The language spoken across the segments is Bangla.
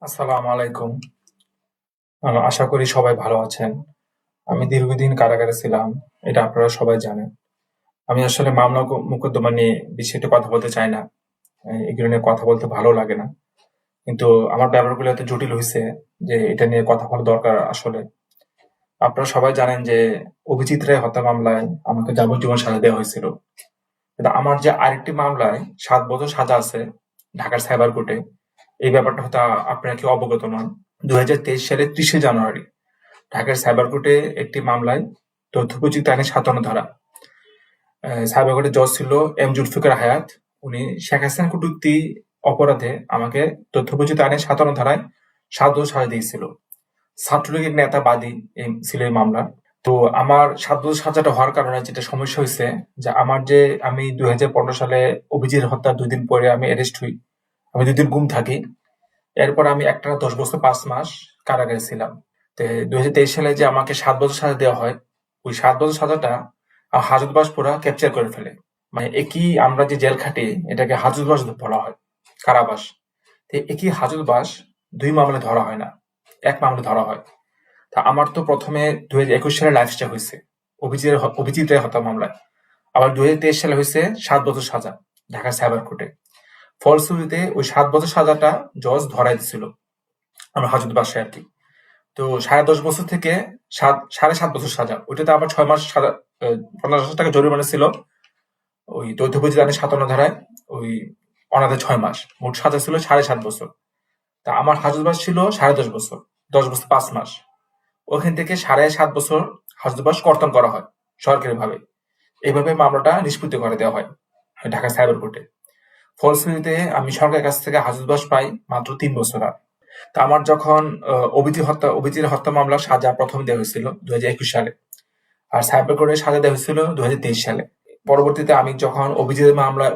আসসালামু আলাইকুম। আশা করি সবাই ভালো আছেন। আমি দীর্ঘদিন কারাগারে ছিলাম। এটা আপনারা সবাই জানেন। আমি আসলে মামলা মোকদ্দমা নিয়ে বেশি একটা কথা বলতে চাই না। এগুলো নিয়ে কথা বলতে ভালো লাগে না। কিন্তু আমার ব্যাপারগুলো এত জটিল হইছে যে এটা নিয়ে কথা বলা দরকার আসলে। আপনারা সবাই জানেন যে অভিজিৎ রায় হত্যা মামলায় আমাকে যাবজ্জীবন সাজা দেওয়া হয়েছিল। কিন্তু আমার যে আরেকটি মামলায় ৭ বছর সাজা আছে ঢাকার সাইবার কোর্টে, এই ব্যাপারটা হয়তো আপনারা কি অবগত নন। ২০২৩ সালের ৩০শে জানুয়ারি ঢাকার সাইবার কোর্টে একটি মামলায় তথ্যপ্রযুক্তি আইনে ৫৭ ধারা। সাইবার কোর্টের জজ ছিল এম জুলফিকার হায়াত। উনি শেখ হাসিনা কটূক্তি অপরাধে আমাকে তথ্যপ্রযুক্তি আইনে ৫৭ ধারায় ৭ বছর সাজা দিয়েছিল। ছাত্রলীগের নেতা বাদী ছিল এই মামলার। তো আমার ৭ বছর সাজাটা হওয়ার কারণে যেটা সমস্যা হয়েছে যে আমি ২০১৫ সালে অভিজিৎ হত্যার ২ দিন পরে আমি অ্যারেস্ট হই। আমি ২ দিন গুম থাকি। এরপর আমি একটানা ১০ বছর ৫ মাস কারাগারে ছিলাম। তো ২০২৩ সালে যে আমাকে ৭ বছর সাজা দেওয়া হয়, ওই ৭ বছর সাজাটা হাজতবাস পুরা ক্যাপচার করে ফেলে। মানে একই আমরা যে জেল খাটি এটাকে হাজতবাস বলা হয়, কারাবাস। তো একই হাজতবাস ২ মামলায় ধরা হয় না, ১ মামলায় ধরা হয়। তা আমার তো প্রথমে ২০২১ সালে লাইফ স্টে হয়েছে অভিজিৎ রায় হত্যা মামলায়। আবার ২০২৩ সালে হয়েছে ৭ বছর সাজা ঢাকা সাইবার কোর্টে। ফলশ্রুতিতে ওই ৭ বছর সাজাটা জজ ধরাই দিছিল আমার হাজতবাসে আর কি। তো ১০.৫ বছর থেকে ৭.৫ বছর সাজা, ওইটাতে আবার ৬ মাস সাজা, ৫০,০০০ টাকা জরিমানা ছিল। ওই তথ্যপ্রযুক্তি আইনের ৫৭ ধারায় ওই অনাদায়ে ৬ মাস, মোট সাজা ছিল ৭.৫ বছর। তা আমার হাজতবাস ছিল ১০.৫ বছর, ১০ বছর ৫ মাস। ওখান থেকে ৭.৫ বছর হাজতবাস কর্তন করা হয় সরকারিভাবে। এইভাবে মামলাটা নিষ্পত্তি করে দেওয়া হয় ঢাকা সাইবার কোর্টে। ফলশ্রুতিতে আমি সরকারের কাছ থেকে হাজতবাস পাই মাত্র ৩ বছর। তা আমার যখন অভিজিৎ হত্যা মামলার সাজা প্রথম দেওয়া হয়েছিল ২০২১ সালে, আর সাইবার কোর্টের সাজা দেওয়া হয়েছিল ২০২৩ সালে। পরবর্তীতে আমি যখন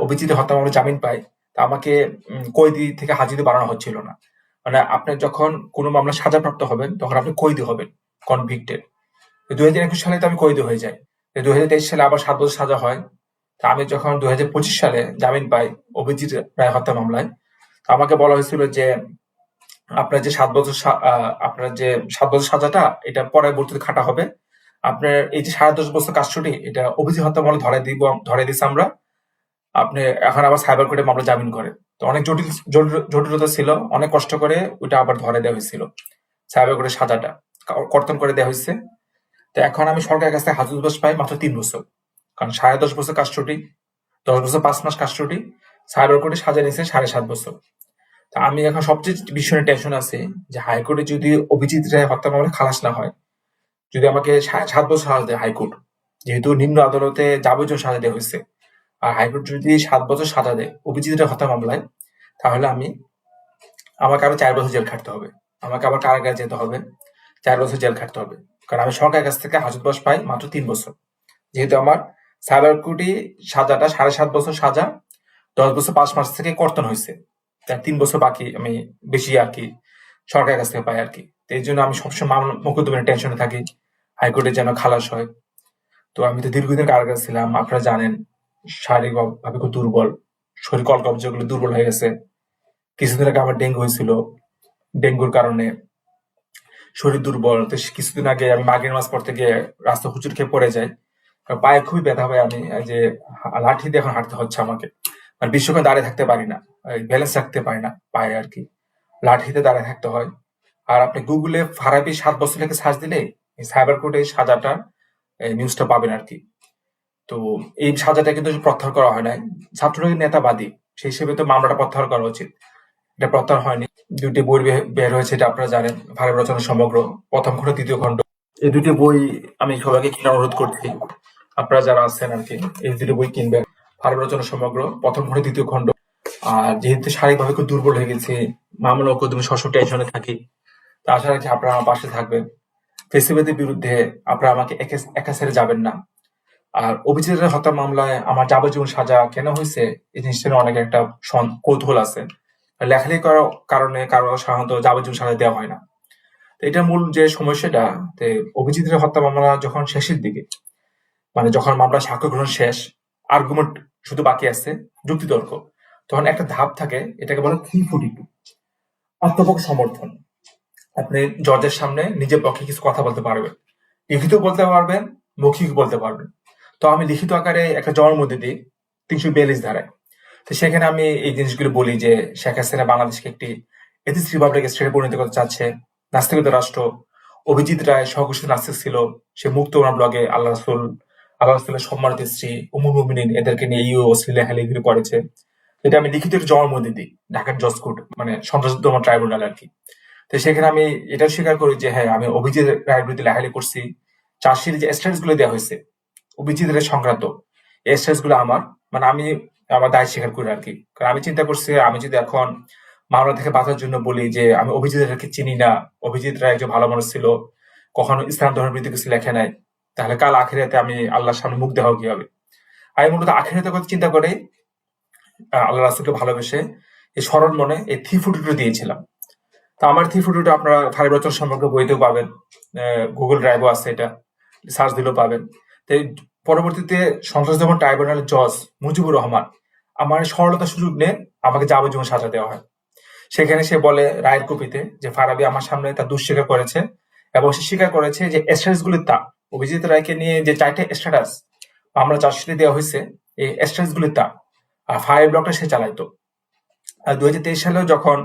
অভিজিৎ হত্যা মামলায় জামিন পাই, তা আমাকে কয়েদি থেকে হাজিতে বানানো হচ্ছিল না। মানে আপনি যখন কোনো মামলায় সাজাপ্রাপ্ত হবেন তখন আপনি কয়েদি হবেন, কনভিক্টেড। ২০২১ সালে তো আমি কয়েদি হয়ে যাই। ২০২৩ সালে আবার ৭ বছর সাজা হয়। তা আমি যখন ২০২৫ সালে জামিন পাই অভিজিৎ রায় হত্যা মামলায়, তো আমাকে বলা হয়েছিল যে আপনার যে ৭ বছর সাজাটা এটা পরবর্তীতে খাটা হবে। আপনার এই যে ১০.৫ বছর কাস্টডি এটা অভিজিৎ হত্যা মামলা ধরাই দিছি আমরা। আপনি এখন আবার সাইবার কোর্টে মামলা জামিন করেন। তো অনেক জটিলতা ছিল। অনেক কষ্ট করে ওইটা আবার ধরাই দেওয়া হয়েছিল। সাইবার কোর্টের সাজাটা কর্তন করে দেওয়া হয়েছে। তো এখন আমি সরকারের কাছ থেকে হাজতবাস পাই মাত্র ৩ বছর। কারণ ১০.৫ বছর কাস্টডি, ১০ বছর ৫ মাস কাস্টডি, সাইবার কোর্টে সাজা নিয়েছে ৭.৫ বছর। তা আমি এখন সবচেয়ে ভীষণ টেনশন আছে যে হাইকোর্টে যদি অভিজিৎ রায় হত্যা মামলা খালাস না হয়, যদি আমাকে ৭ বছর সাজা দেয় হাইকোর্ট, যেহেতু নিম্ন আদালতে যাবজ্জীবন সাজা দেওয়া হয়েছে, আর হাইকোর্ট যদি ৭ বছর সাজা দেয় অভিজিৎ রায় হত্যা মামলায়, তাহলে আমাকে আবার ৪ বছর জেল খাটতে হবে। আমাকে আবার কারাগারে যেতে হবে, ৪ বছর জেল খাটতে হবে। কারণ আমি সরকারের কাছ থেকে হাজতবাস পাই মাত্র ৩ বছর। যেহেতু আমার সাইবার কোর্টে সাজাটা ৭.৫ বছর সাজা, ১০ বছর ৫ মাস থেকে কর্তন হয়েছে, তার ৩ বছর বাকি আমি বেশি আর কি সরকারের কাছ থেকে পাই আর কি। তো এই জন্য আমি সবসময় মামলা মোকদ্দমার টেনশনে থাকি, হাইকোর্টে যেন খালাস হয়। তো আমি তো দীর্ঘদিন কারাগারে ছিলাম, আপনারা জানেন। শারীরিকভাবে খুব দুর্বল, শরীর কলকবজাগুলো দুর্বল হয়ে গেছে। কিছুদিন আগে আমার ডেঙ্গু হয়েছিল, ডেঙ্গুর কারণে শরীর দুর্বল। তো কিছুদিন আগে আমি মাগরিব নামাজ পড়তে গিয়ে রাস্তা হুচুট খেয়ে পড়ে যাই। পায়ে খুবই ব্যথা পাই আমি, এই যে লাঠি দিয়ে এখন হাঁটতে হচ্ছে আমাকে। মানে বেশিক্ষণ দাঁড়িয়ে থাকতে পারি না, ব্যালেন্স রাখতে পারি না পায়ে আর কি, লাঠিতে দাঁড়িয়ে থাকতে হয়। আর আপনি গুগলে ফারাবি ৭ বছর লিখে সার্চ দিলে এই সাইবার কোর্টে সাজাটা নিউজটা পাবেন আর কি। তো এই সাজাটা কিন্তু প্রত্যাহার করা হয় নাই। ছাত্রলীগের নেতা বাদী, সেই হিসেবে তো মামলাটা প্রত্যাহার করা উচিত। এটা প্রত্যাহার হয়নি। ২টি বই বের হয়েছে, এটা আপনারা জানেন। ভারত রচনা সমগ্র প্রথম খণ্ড, দ্বিতীয় খণ্ড। এই ২টি বই আমি সবাইকে কেনার অনুরোধ করছি, আপনারা যারা আছেন আর কি। এই ২টি বই কিনবেন, ভারত রচনা সমগ্র প্রথম খণ্ড, দ্বিতীয় খণ্ড। আর যেহেতু শারীরিকভাবে খুব দুর্বল হয়ে গেছি, মামলা মোকদ্দমা সবসময় টেনশনে থাকি, তা আশা রাখছি আপনারা আমার পাশে থাকবেন। ফেসিবাদের বিরুদ্ধে আপনারা আমাকে একা ছেড়ে যাবেন না। আর অভিজিতের হত্যা মামলায় আমার যাবজ্জীবন সাজা কেন হয়েছে এই জিনিসটা নিয়ে অনেক একটা কৌতূহল আছে। লেখালেখি করার কারণে কারো সাধারণত যাবজ্জীবন সাজা দেওয়া হয় না। তো এটা মূল যে সমস্যাটা, অভিজিতের হত্যা মামলা যখন শেষের দিকে, মানে যখন মামলা সাক্ষ্য গ্রহণ শেষ, আর্গুমেন্ট শুধু বাকি আছে, যুক্তিতর্ক, তখন একটা ধাপ থাকে, এটাকে বলে 342। আত্মপক্ষ সমর্থন। আপনি জজের সামনে নিজের পক্ষে কিছু কথা বলতে পারবেন, লিখিত বলতে পারবেন, মৌখিক বলতে পারবেন। তো আমি লিখিত আকারে একটা জবানবন্দি দিই ৩৪২ ধারায়। তো সেখানে আমি এই জিনিসগুলো বলি যে শেখ হাসিনা বাংলাদেশকে একটি এথিস্ট রিপাবলিক স্টেটে পরিণত করতে চাচ্ছে, নাস্তিকতা রাষ্ট্র। অভিজিৎ রায় সহঘোষিত নাস্তিক ছিল, সে মুক্ত ওনার ব্লগে আল্লাহ রাসূলের সম্মানিত স্ত্রী উম্মুল মুমিনিন এদেরকে নিয়ে ইউ অশ্লীল লেখালেখি করেছে। এটা আমি লিখিত একটা জবানবন্দি দিই ঢাকার জজ কোর্ট, মানে সন্ত্রাসদমন ট্রাইব্যুনাল আর কি। তো সেখানে আমি এটা স্বীকার করি যে হ্যাঁ, আমি অভিজিৎ রায়ের বিরুদ্ধে লেখালেখি করছি। চার্জশিটে যে স্ট্যাটাস গুলো দেওয়া হয়েছে অভিজিৎ রায় সংক্রান্ত, এই স্ট্যাটাস গুলো আমার, মানে আমি আমার দায় স্বীকার করি আর কি। কারণ আমি চিন্তা করছি আমি যদি এখন মামলা থেকে বাঁচার জন্য বলি যে আমি অভিজিৎ রায়কে চিনি না, অভিজিৎ রায় একজন ভালো মানুষ ছিল, কখনো ইসলাম ধর্মের বিরুদ্ধে কিছু লেখে নাই, তাহলে কাল আখিরাতে আমি আল্লাহর সামনে মুখ দেওয়া কি হবে। আমি মূলত আখিরাতের কথা চিন্তা করে আল্লাহ রাসূলকে ভালোবেসে এই স্মরণ মনে এই থ্রি ফুটিটা দিয়েছিলাম। তো আমার থ্রি ফুটিটা আপনারা ফারিব রচনা সম্পর্কে বইতেও পাবেন, গুগল ড্রাইভও আছে, এটা সার্চ দিলেও পাবেন। তো এই পরবর্তীতে সন্ত্রাস দমন ট্রাইব্যুনালের জজ মুজিবুর রহমান আমার সরলতার সুযোগ নিয়ে আমাকে যাবজ্জীবন সাজা দেওয়া হয়। সেখানে সে বলে রায়ের কপিতে যে ফারাবী আমার সামনে তার দুঃস্বীকার করেছে এবং সে স্বীকার করেছে যে স্ট্যাটাস গুলি তা অভিজিৎ রায়কে নিয়ে যে 4টে স্ট্যাটাস মামলা চার্জশিটে দেওয়া হয়েছে, এই স্ট্যাটাস গুলি তা আর ফায়ার ব্লকটা সে চালাইতো। আর 2023 সালেও যখন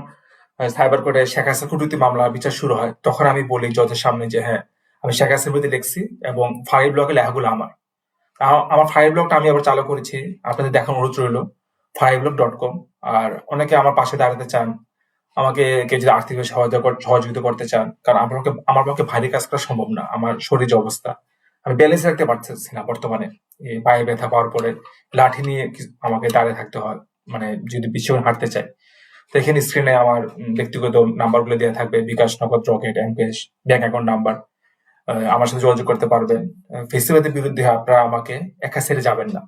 সাইবার কোর্টে শেখ হাসিনা কটূক্তি মামলা বিচার শুরু হয়, তখন আমি বলি জজের সামনে যে হ্যাঁ, আমি শেখ হাসিনার বিরুদ্ধে লিখছি এবং ফায়ার ব্লকের লেখাগুলো আমার। আমার ফায়ার ব্লগটা আমি আবার চালু করেছি, আপনাদের দেখার অনুরোধ রইল, fireblog.com। আর অনেকে আমার পাশে দাঁড়াতে চান, আমাকে কেউ যদি আর্থিকভাবে সহযোগিতা করতে চান, কারণ আমার পক্ষে ভারী কাজ করা সম্ভব না, আমার শরীর যে অবস্থা, আমি ব্যালেন্স রাখতে পারতেছি না বর্তমানে। এই পায়ে ব্যথা পাওয়ার পরে লাঠি নিয়ে আমাকে দাঁড়িয়ে থাকতে হয়, মানে যদি বিশ্বন হাঁটতে চাই। তো এখানে স্ক্রিনে আমার ব্যক্তিগত নাম্বারগুলো দেওয়া থাকবে, বিকাশ, নগদ, রকেট, এমকেশ, ব্যাংক অ্যাকাউন্ট নাম্বার। আমার সাথে যোগাযোগ করতে পারবেন। ফেসিবাদের বিরুদ্ধে আপনারা আমাকে একা ছেড়ে যাবেন না।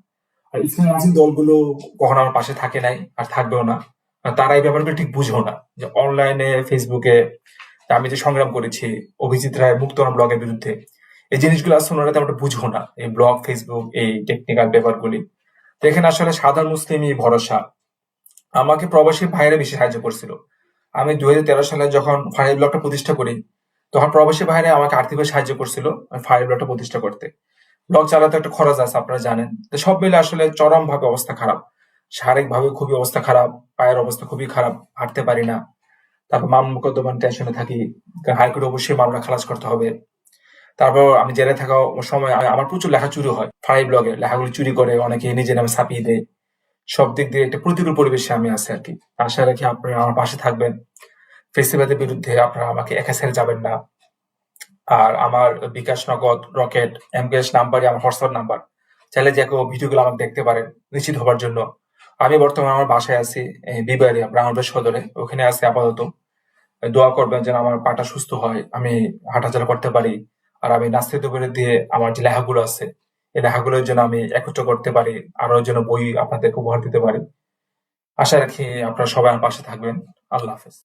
আর ইসলামী রাজনৈতিক দলগুলো কখনো আমার পাশে থাকে নাই আর থাকবেও না। আর তারা এই ব্যাপারগুলো ঠিক বুঝেও না যে অনলাইনে ফেসবুকে আমি যে সংগ্রাম করেছি অভিজিৎ রায়ের মুক্তনা ব্লগের বিরুদ্ধে, এই জিনিসগুলো আসলে ওনারা তেমন একটা বুঝবো না, এই ব্লগ ফেসবুক এই টেকনিক্যাল ব্যাপারগুলি। তো এখানে আসলে সাধারণ মুসলিমই ভরসা। আমাকে প্রবাসী ভাইরা বেশি সাহায্য করছিল। আমি 2013 সালে যখন ফায়ার ব্লগটা প্রতিষ্ঠা করি, তখন প্রবাসী ভাইরা আমাকে আর্থিকভাবে সাহায্য করছিল ফায়ার ব্লগটা প্রতিষ্ঠা করতে। ব্লগ চালাতে একটা খরচ আছে, আপনারা জানেন। তো সব মিলে আসলে চরম ভাবে অবস্থা খারাপ, শারীরিক ভাবে খুবই অবস্থা খারাপ, পায়ের অবস্থা খুবই খারাপ, হাঁটতে পারি না। তারপর মামলা মোকদ্দমার টেনশনে থাকি, হাইকোর্টে অবশ্যই মামলা খালাস করতে হবে। তারপর আমি জেলে থাকা সময় আমার প্রচুর লেখা চুরি হয়, ফায়ার ব্লগে লেখাগুলি চুরি করে অনেকে নিজের নামে ছাপিয়ে দেয়। সব দিক দিয়ে একটা প্রতিকূল পরিবেশে আমি আছি আর কি। আশা রাখি আপনারা আমার পাশে থাকবেন, ফেসিবাদের বিরুদ্ধে আপনারা আমাকে একা ছেড়ে যাবেন না। আর আমার বিকাশ, নগদ, রকেট, এমকেশ নাম্বারই আমার হোয়াটসঅ্যাপ নাম্বার। চাইলে যে কেউ ভিডিওগুলো আমাকে দেখতে পারেন নিশ্চিত হবার জন্য। আমি বর্তমানে আমার বাসায় আছি, বিবারিয়া ব্রাহ্মণবাড়িয়া সদরে, ওখানে আছি আপাতত। দোয়া করবেন যেন আমার পাটা সুস্থ হয়, আমি হাঁটাচলা করতে পারি। আর আমি নাস্তিক করে দিয়ে আমার যে লেখাগুলো আছে এই লেখাগুলোর জন্য আমি একত্র করতে পারি, আরো যেন বই আপনাদেরকে উপহার দিতে পারি। আশা রাখি আপনারা সবাই আমার পাশে থাকবেন। আল্লাহ হাফেজ।